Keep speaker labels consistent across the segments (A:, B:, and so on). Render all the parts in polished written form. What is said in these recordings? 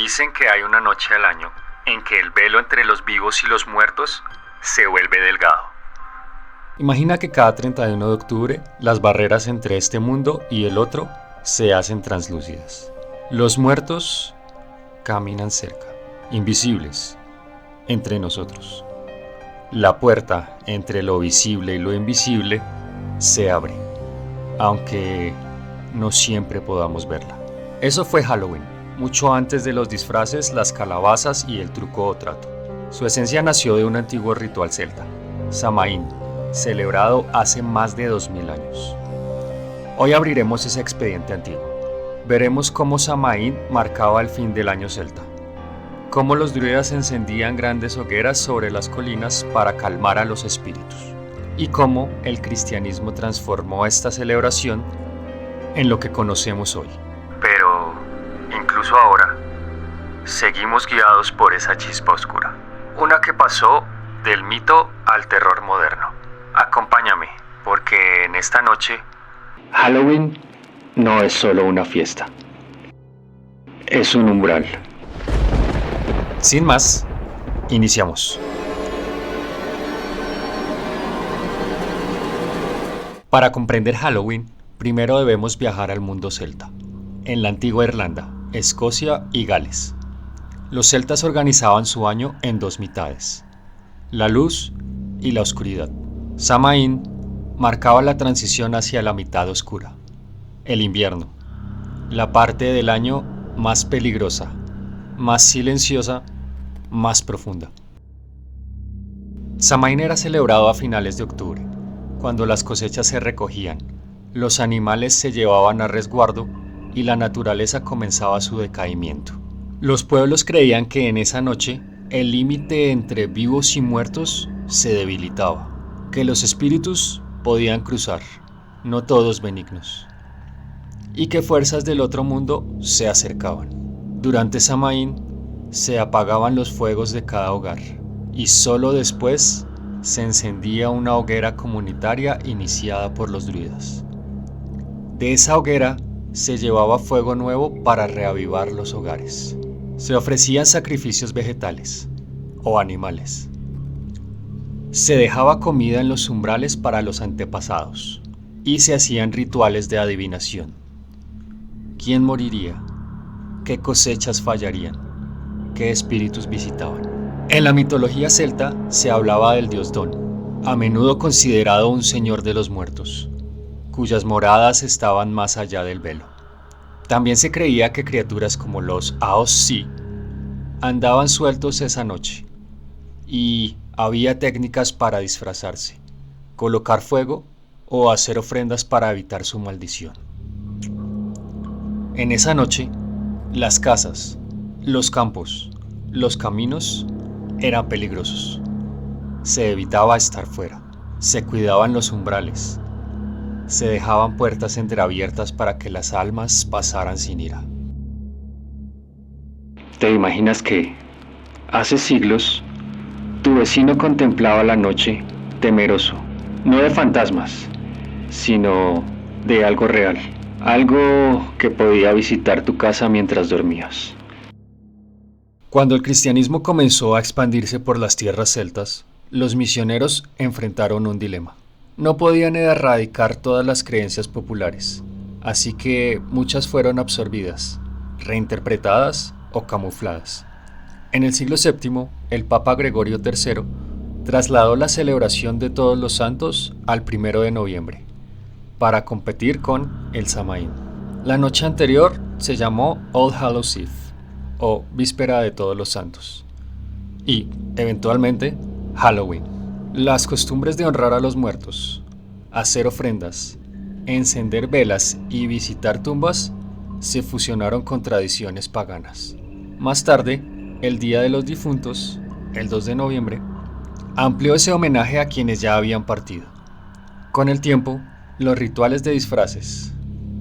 A: Dicen que hay una noche al año en que el velo entre los vivos y los muertos se vuelve delgado.
B: Imagina que cada 31 de octubre las barreras entre este mundo y el otro se hacen translúcidas. Los muertos caminan cerca, invisibles, entre nosotros. La puerta entre lo visible y lo invisible se abre, aunque no siempre podamos verla. Eso fue Halloween, mucho antes de los disfraces, las calabazas y el truco o trato. Su esencia nació de un antiguo ritual celta, Samhain, celebrado hace más de 2000 años. Hoy abriremos ese expediente antiguo. Veremos cómo Samhain marcaba el fin del año celta, cómo los druidas encendían grandes hogueras sobre las colinas para calmar a los espíritus, y cómo el cristianismo transformó esta celebración en lo que conocemos hoy.
A: Pero, incluso ahora, seguimos guiados por esa chispa oscura, una que pasó del mito al terror moderno. Acompáñame, porque en esta noche,
B: Halloween no es solo una fiesta, es un umbral. Sin más, iniciamos. Para comprender Halloween, primero debemos viajar al mundo celta, en la antigua Irlanda, Escocia y Gales. Los celtas organizaban su año en dos mitades, la luz y la oscuridad. Samhain marcaba la transición hacia la mitad oscura, el invierno, la parte del año más peligrosa, más silenciosa, más profunda. Samhain era celebrado a finales de octubre, cuando las cosechas se recogían, los animales se llevaban a resguardo y la naturaleza comenzaba su decaimiento. Los pueblos creían que en esa noche el límite entre vivos y muertos se debilitaba, que los espíritus podían cruzar, no todos benignos, y que fuerzas del otro mundo se acercaban. Durante Samhain se apagaban los fuegos de cada hogar y solo después se encendía una hoguera comunitaria iniciada por los druidas. De esa hoguera se llevaba fuego nuevo para reavivar los hogares. Se ofrecían sacrificios vegetales o animales. Se dejaba comida en los umbrales para los antepasados y se hacían rituales de adivinación. ¿Quién moriría? ¿Qué cosechas fallarían? ¿Qué espíritus visitaban? En la mitología celta se hablaba del dios Don, a menudo considerado un señor de los muertos, cuyas moradas estaban más allá del velo. También se creía que criaturas como los Aos-Si andaban sueltos esa noche, y había técnicas para disfrazarse, colocar fuego o hacer ofrendas para evitar su maldición. En esa noche, las casas, los campos, los caminos eran peligrosos. Se evitaba estar fuera, se cuidaban los umbrales, se dejaban puertas entreabiertas para que las almas pasaran sin ira. ¿Te imaginas que, hace siglos, tu vecino contemplaba la noche temeroso, no de fantasmas, sino de algo real, algo que podía visitar tu casa mientras dormías? Cuando el cristianismo comenzó a expandirse por las tierras celtas, los misioneros enfrentaron un dilema. No podían erradicar todas las creencias populares, así que muchas fueron absorbidas, reinterpretadas o camufladas. En el siglo VII, el Papa Gregorio III trasladó la celebración de Todos los Santos al 1 de noviembre, para competir con el Samhain. La noche anterior se llamó All Hallows Eve, o Víspera de Todos los Santos, y, eventualmente, Halloween. Las costumbres de honrar a los muertos, hacer ofrendas, encender velas y visitar tumbas se fusionaron con tradiciones paganas. Más tarde, el Día de los Difuntos, el 2 de noviembre, amplió ese homenaje a quienes ya habían partido. Con el tiempo, los rituales de disfraces,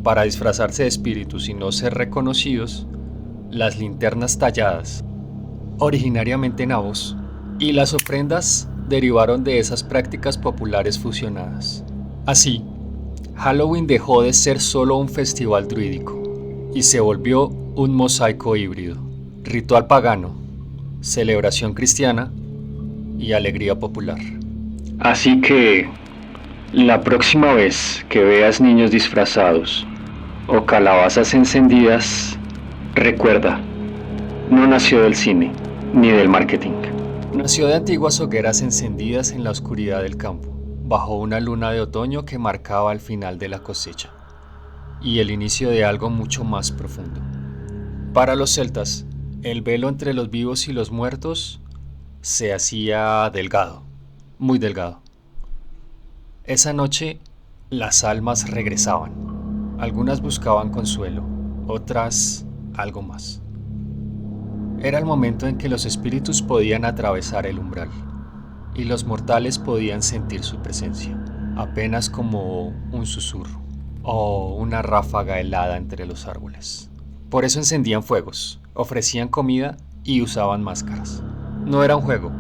B: para disfrazarse de espíritus y no ser reconocidos, las linternas talladas, originariamente nabos, y las ofrendas derivaron de esas prácticas populares fusionadas. Así, Halloween dejó de ser solo un festival druídico y se volvió un mosaico híbrido. Ritual pagano, celebración cristiana y alegría popular. Así que, la próxima vez que veas niños disfrazados o calabazas encendidas, recuerda, no nació del cine ni del marketing. Nació de antiguas hogueras encendidas en la oscuridad del campo, bajo una luna de otoño que marcaba el final de la cosecha y el inicio de algo mucho más profundo. Para los celtas, el velo entre los vivos y los muertos se hacía delgado, muy delgado. Esa noche las almas regresaban. Algunas buscaban consuelo, otras algo más. Era el momento en que los espíritus podían atravesar el umbral y los mortales podían sentir su presencia, apenas como un susurro o una ráfaga helada entre los árboles. Por eso encendían fuegos, ofrecían comida y usaban máscaras. No era un juego,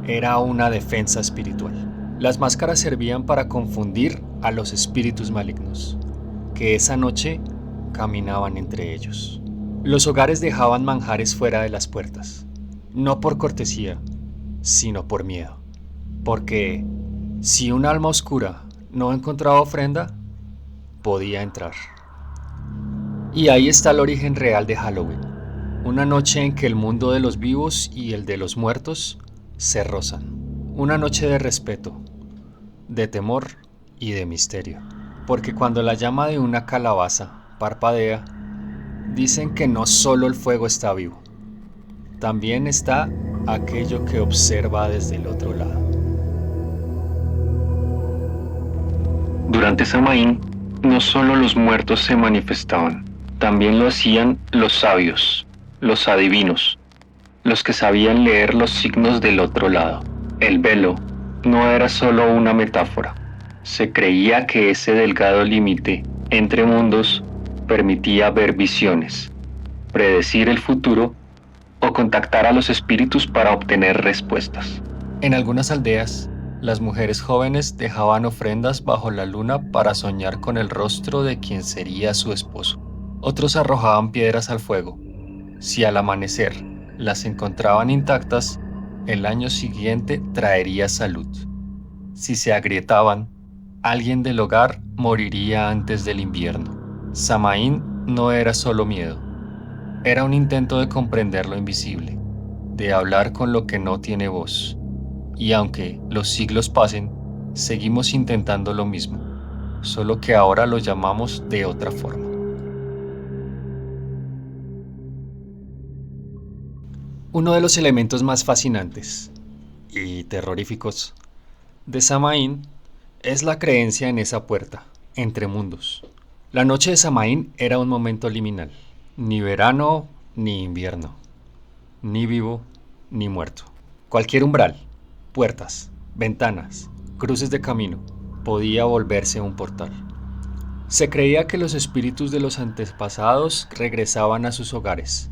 B: era una defensa espiritual. Las máscaras servían para confundir a los espíritus malignos, que esa noche caminaban entre ellos. Los hogares dejaban manjares fuera de las puertas, no por cortesía, sino por miedo. Porque si un alma oscura no encontraba ofrenda, podía entrar. Y ahí está el origen real de Halloween, una noche en que el mundo de los vivos y el de los muertos se rozan. Una noche de respeto, de temor y de misterio. Porque cuando la llama de una calabaza parpadea, dicen que no solo el fuego está vivo, también está aquello que observa desde el otro lado. Durante Samaín, no solo los muertos se manifestaban, también lo hacían los sabios, los adivinos, los que sabían leer los signos del otro lado. El velo no era solo una metáfora. Se creía que ese delgado límite entre mundos permitía ver visiones, predecir el futuro o contactar a los espíritus para obtener respuestas. En algunas aldeas, las mujeres jóvenes dejaban ofrendas bajo la luna para soñar con el rostro de quien sería su esposo. Otros arrojaban piedras al fuego. Si al amanecer las encontraban intactas, el año siguiente traería salud. Si se agrietaban, alguien del hogar moriría antes del invierno. Samaín no era solo miedo, era un intento de comprender lo invisible, de hablar con lo que no tiene voz. Y aunque los siglos pasen, seguimos intentando lo mismo, solo que ahora lo llamamos de otra forma. Uno de los elementos más fascinantes y terroríficos de Samaín es la creencia en esa puerta, entre mundos. La noche de Samaín era un momento liminal, ni verano ni invierno, ni vivo ni muerto. Cualquier umbral, puertas, ventanas, cruces de camino, podía volverse un portal. Se creía que los espíritus de los antepasados regresaban a sus hogares,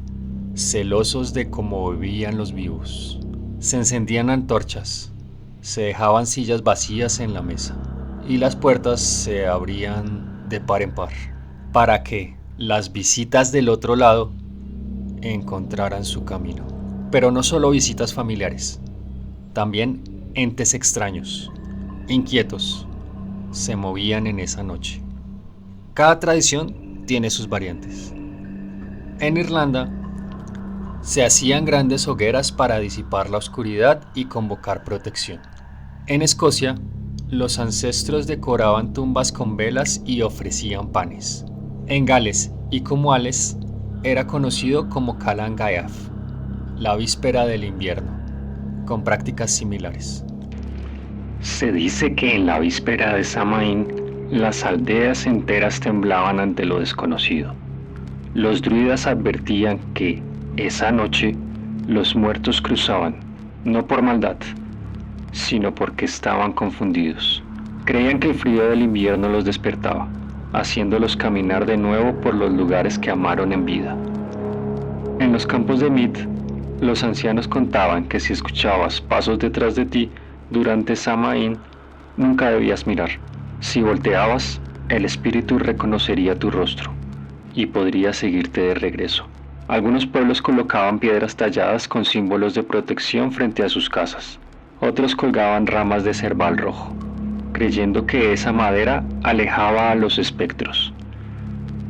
B: celosos de cómo vivían los vivos. Se encendían antorchas, se dejaban sillas vacías en la mesa y las puertas se abrían de par en par para que las visitas del otro lado encontraran su camino. Pero no solo visitas familiares, también entes extraños, inquietos, se movían en esa noche. Cada tradición tiene sus variantes. En Irlanda, se hacían grandes hogueras para disipar la oscuridad y convocar protección. En Escocia, los ancestros decoraban tumbas con velas y ofrecían panes. En Gales y Cornualles era conocido como Calan Gaeaf, la víspera del invierno, con prácticas similares. Se dice que en la víspera de Samaín, las aldeas enteras temblaban ante lo desconocido. Los druidas advertían que, esa noche, los muertos cruzaban, no por maldad, sino porque estaban confundidos. Creían que el frío del invierno los despertaba, haciéndolos caminar de nuevo por los lugares que amaron en vida. En los campos de Meath, los ancianos contaban que si escuchabas pasos detrás de ti durante Samaín, nunca debías mirar. Si volteabas, el espíritu reconocería tu rostro y podría seguirte de regreso. Algunos pueblos colocaban piedras talladas con símbolos de protección frente a sus casas. Otros colgaban ramas de cerval rojo, creyendo que esa madera alejaba a los espectros.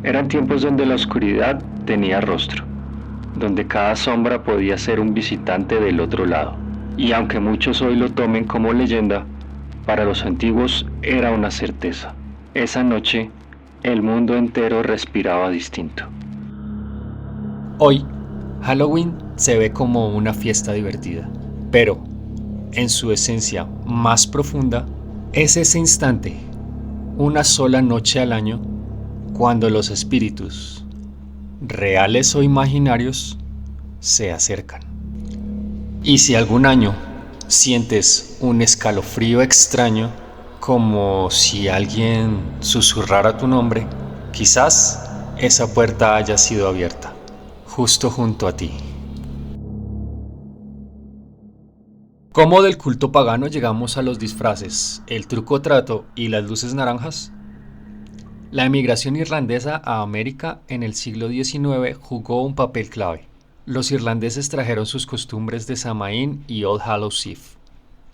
B: Eran tiempos donde la oscuridad tenía rostro, donde cada sombra podía ser un visitante del otro lado. Y aunque muchos hoy lo tomen como leyenda, para los antiguos era una certeza. Esa noche, el mundo entero respiraba distinto.
C: Hoy, Halloween se ve como una fiesta divertida, pero en su esencia más profunda es ese instante, una sola noche al año, cuando los espíritus, reales o imaginarios, se acercan. Y si algún año sientes un escalofrío extraño, como si alguien susurrara tu nombre, quizás esa puerta haya sido abierta, justo junto a ti. ¿Cómo del culto pagano llegamos a los disfraces, el truco trato y las luces naranjas? La emigración irlandesa a América en el siglo XIX jugó un papel clave. Los irlandeses trajeron sus costumbres de Samhain y All Hallows Eve,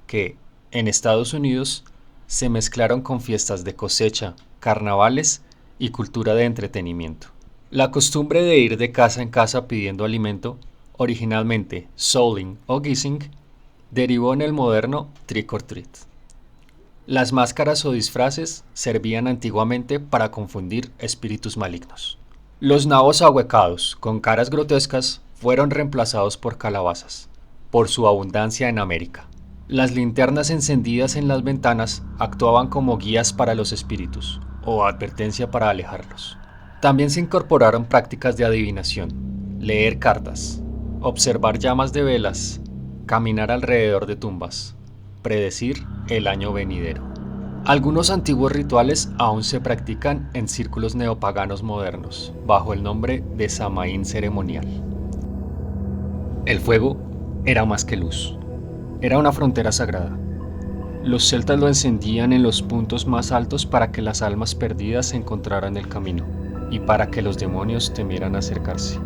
C: que, en Estados Unidos, se mezclaron con fiestas de cosecha, carnavales y cultura de entretenimiento. La costumbre de ir de casa en casa pidiendo alimento, originalmente souling o guising, derivó en el moderno trick or treat. Las máscaras o disfraces servían antiguamente para confundir espíritus malignos. Los nabos ahuecados, con caras grotescas, fueron reemplazados por calabazas, por su abundancia en América. Las linternas encendidas en las ventanas actuaban como guías para los espíritus, o advertencia para alejarlos. También se incorporaron prácticas de adivinación, leer cartas, observar llamas de velas, caminar alrededor de tumbas, predecir el año venidero. Algunos antiguos rituales aún se practican en círculos neopaganos modernos, bajo el nombre de Samhain ceremonial. El fuego era más que luz, era una frontera sagrada. Los celtas lo encendían en los puntos más altos para que las almas perdidas encontraran el camino y para que los demonios temieran acercarse.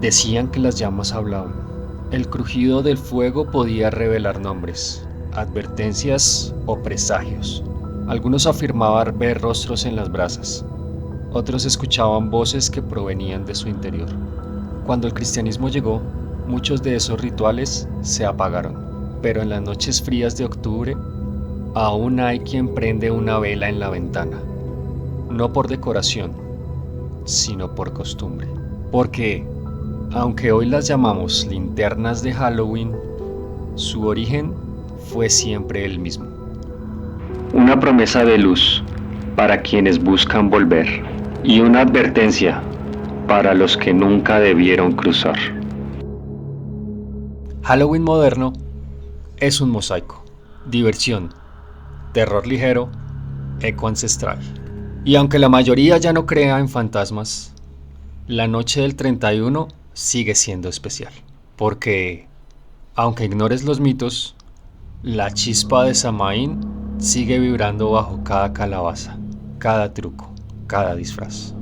C: Decían que las llamas hablaban. El crujido del fuego podía revelar nombres, advertencias o presagios. Algunos afirmaban ver rostros en las brasas. Otros escuchaban voces que provenían de su interior. Cuando el cristianismo llegó, muchos de esos rituales se apagaron. Pero en las noches frías de octubre, aún hay quien prende una vela en la ventana. No por decoración, sino por costumbre. Porque, aunque hoy las llamamos linternas de Halloween, su origen fue siempre el mismo.
B: Una promesa de luz para quienes buscan volver y una advertencia para los que nunca debieron cruzar.
C: Halloween moderno es un mosaico, diversión, terror ligero, eco ancestral. Y aunque la mayoría ya no crea en fantasmas, la noche del 31 sigue siendo especial, porque, aunque ignores los mitos, la chispa de Samhain sigue vibrando bajo cada calabaza, cada truco, cada disfraz.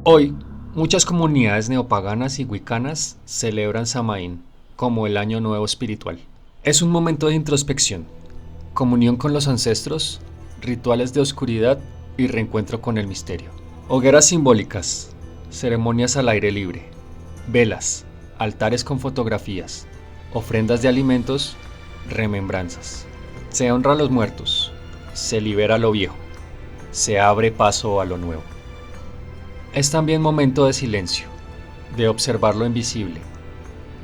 C: Hoy, muchas comunidades neopaganas y wiccanas celebran Samhain como el Año Nuevo espiritual. Es un momento de introspección, comunión con los ancestros, rituales de oscuridad y reencuentro con el misterio. Hogueras simbólicas, ceremonias al aire libre, velas, altares con fotografías, ofrendas de alimentos, remembranzas. Se honra a los muertos, se libera lo viejo, se abre paso a lo nuevo. Es también momento de silencio, de observar lo invisible,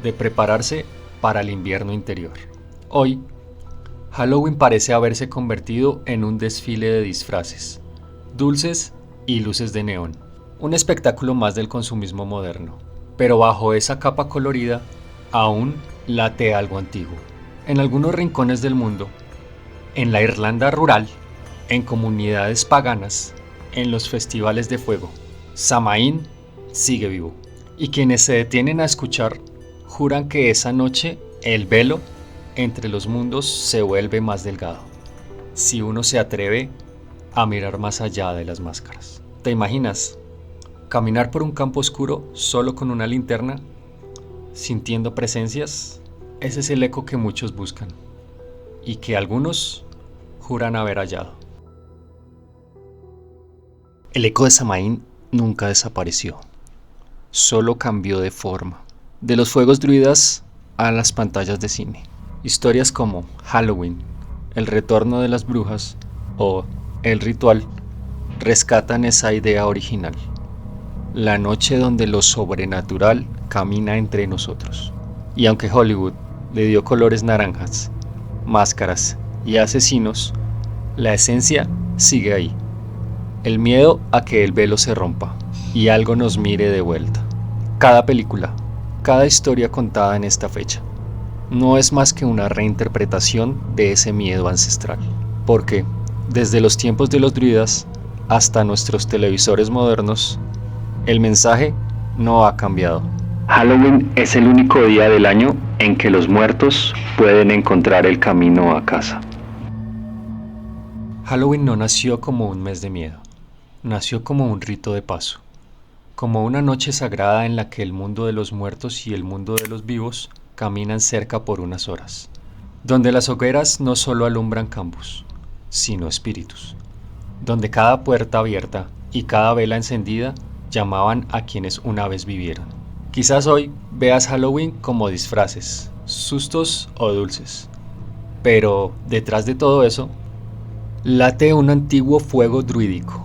C: de prepararse para el invierno interior. Hoy, Halloween parece haberse convertido en un desfile de disfraces, dulces y luces de neón, un espectáculo más del consumismo moderno. Pero bajo esa capa colorida, aún late algo antiguo. En algunos rincones del mundo, en la Irlanda rural, en comunidades paganas, en los festivales de fuego, Samhain sigue vivo. Y quienes se detienen a escuchar, juran que esa noche el velo entre los mundos se vuelve más delgado, si uno se atreve a mirar más allá de las máscaras. ¿Te imaginas Caminar por un campo oscuro solo con una linterna, sintiendo presencias, ese es el eco que muchos buscan y que algunos juran haber hallado. El eco de Samaín nunca desapareció, solo cambió de forma. De los fuegos druidas a las pantallas de cine. Historias como Halloween, El retorno de las brujas o El ritual rescatan esa idea original. La noche donde lo sobrenatural camina entre nosotros. Y aunque Hollywood le dio colores naranjas, máscaras y asesinos, la esencia sigue ahí. El miedo a que el velo se rompa y algo nos mire de vuelta. Cada película, cada historia contada en esta fecha, no es más que una reinterpretación de ese miedo ancestral. Porque, desde los tiempos de los druidas hasta nuestros televisores modernos, el mensaje no ha cambiado.
B: Halloween es el único día del año en que los muertos pueden encontrar el camino a casa.
C: Halloween no nació como un mes de miedo, nació como un rito de paso, como una noche sagrada en la que el mundo de los muertos y el mundo de los vivos caminan cerca por unas horas, donde las hogueras no solo alumbran campos, sino espíritus, donde cada puerta abierta y cada vela encendida llamaban a quienes una vez vivieron. Quizás hoy veas Halloween como disfraces, sustos o dulces, pero detrás de todo eso late un antiguo fuego druídico,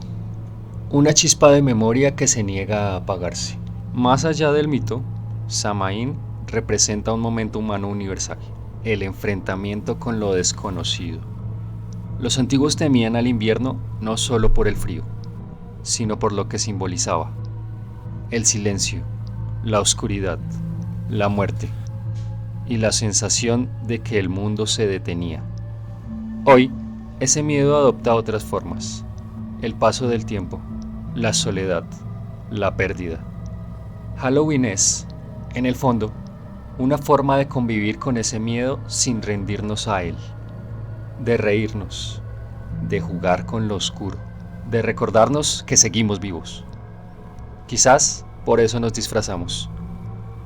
C: una chispa de memoria que se niega a apagarse. Más allá del mito, Samaín representa un momento humano universal, el enfrentamiento con lo desconocido. Los antiguos temían al invierno no solo por el frío, sino por lo que simbolizaba: el silencio, la oscuridad, la muerte y la sensación de que el mundo se detenía. Hoy, ese miedo adopta otras formas: el paso del tiempo, la soledad, la pérdida. Halloween es, en el fondo, una forma de convivir con ese miedo sin rendirnos a él, de reírnos, de jugar con lo oscuro, de recordarnos que seguimos vivos. Quizás por eso nos disfrazamos,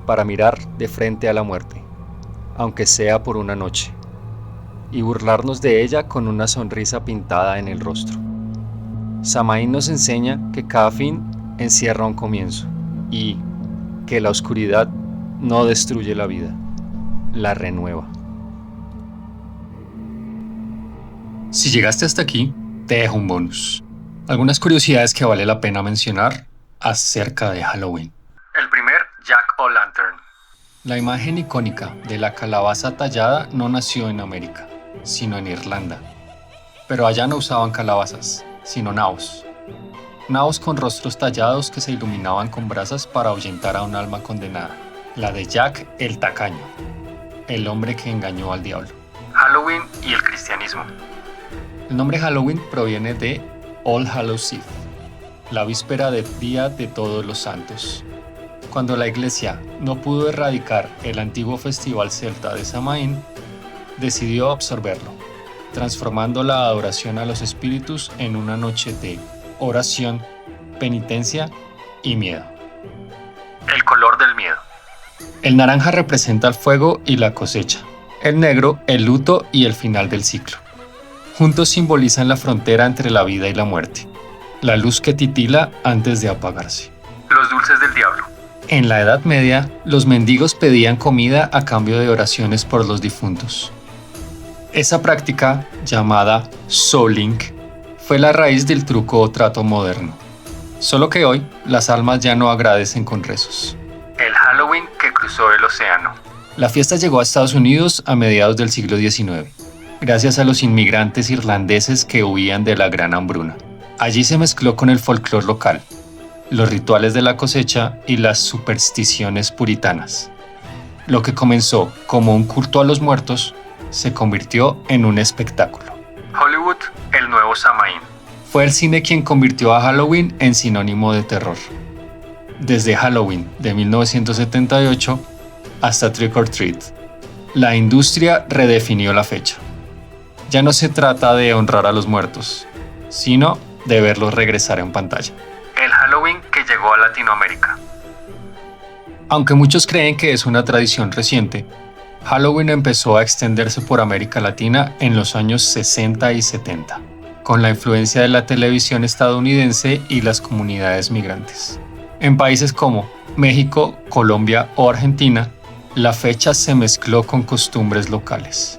C: para mirar de frente a la muerte, aunque sea por una noche, y burlarnos de ella con una sonrisa pintada en el rostro. Samaín nos enseña que cada fin encierra un comienzo y que la oscuridad no destruye la vida, la renueva. Si llegaste hasta aquí, te dejo un bonus. Algunas curiosidades que vale la pena mencionar acerca de Halloween.
A: El primer, Jack O'Lantern.
C: La imagen icónica de la calabaza tallada no nació en América, sino en Irlanda. Pero allá no usaban calabazas, sino naos. Naos con rostros tallados que se iluminaban con brasas para ahuyentar a un alma condenada. La de Jack el Tacaño, el hombre que engañó al diablo.
A: Halloween y el cristianismo.
C: El nombre Halloween proviene de All Hallows Eve, la víspera del Día de Todos los Santos. Cuando la iglesia no pudo erradicar el antiguo festival celta de Samaín, decidió absorberlo, transformando la adoración a los espíritus en una noche de oración, penitencia y miedo.
A: El color del miedo.
C: El naranja representa el fuego y la cosecha, el negro el luto y el final del ciclo. Juntos simbolizan la frontera entre la vida y la muerte, la luz que titila antes de apagarse.
A: Los dulces del diablo.
C: En la Edad Media, los mendigos pedían comida a cambio de oraciones por los difuntos. Esa práctica, llamada souling, fue la raíz del truco o trato moderno. Solo que hoy, las almas ya no agradecen con rezos.
A: El Halloween que cruzó el océano.
C: La fiesta llegó a Estados Unidos a mediados del siglo XIX, gracias a los inmigrantes irlandeses que huían de la Gran Hambruna. Allí se mezcló con el folclore local, los rituales de la cosecha y las supersticiones puritanas. Lo que comenzó como un culto a los muertos se convirtió en un espectáculo.
A: Hollywood, el nuevo Samaín.
C: Fue el cine quien convirtió a Halloween en sinónimo de terror. Desde Halloween de 1978 hasta Trick or Treat, la industria redefinió la fecha. Ya no se trata de honrar a los muertos, sino de verlos regresar en pantalla.
A: El Halloween que llegó llegó a Latinoamérica.
C: Aunque muchos creen que es una tradición reciente, Halloween empezó a extenderse por América Latina en los años 60 y 70, con la influencia de la televisión estadounidense y las comunidades migrantes. En países como México, Colombia o Argentina, la fecha se mezcló con costumbres locales.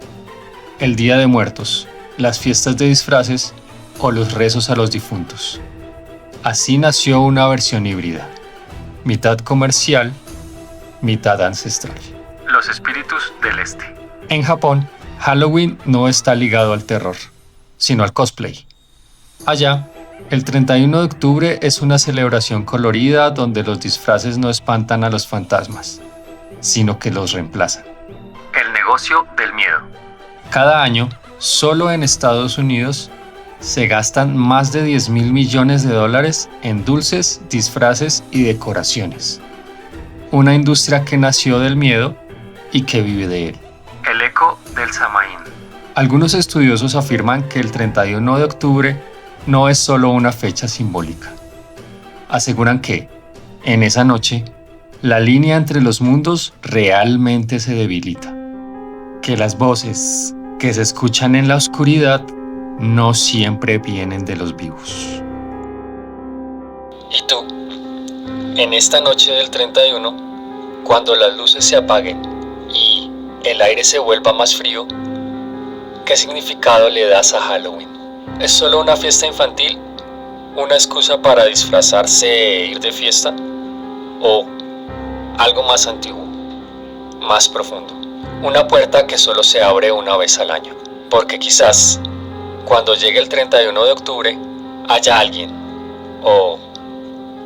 C: El Día de Muertos, las fiestas de disfraces o los rezos a los difuntos. Así nació una versión híbrida, mitad comercial, mitad ancestral.
A: Los espíritus del este.
C: En Japón, Halloween no está ligado al terror, sino al cosplay. Allá, el 31 de octubre es una celebración colorida donde los disfraces no espantan a los fantasmas, sino que los reemplazan.
A: El negocio del miedo.
C: Cada año, solo en Estados Unidos, se gastan más de 10.000 millones de dólares en dulces, disfraces y decoraciones. Una industria que nació del miedo y que vive de él.
A: El eco del Samaín.
C: Algunos estudiosos afirman que el 31 de octubre no es solo una fecha simbólica. Aseguran que, en esa noche, la línea entre los mundos realmente se debilita. Que las voces que se escuchan en la oscuridad no siempre vienen de los vivos. ¿Y tú? En esta noche del 31, cuando las luces se apaguen y el aire se vuelva más frío, ¿qué significado le das a Halloween? ¿Es solo una fiesta infantil? ¿Una excusa para disfrazarse e ir de fiesta? ¿O algo más antiguo, más profundo? Una puerta que solo se abre una vez al año, porque quizás cuando llegue el 31 de octubre haya alguien o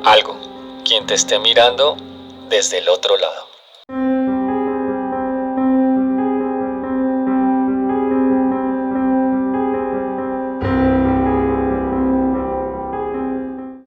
C: algo quien te esté mirando desde el otro lado.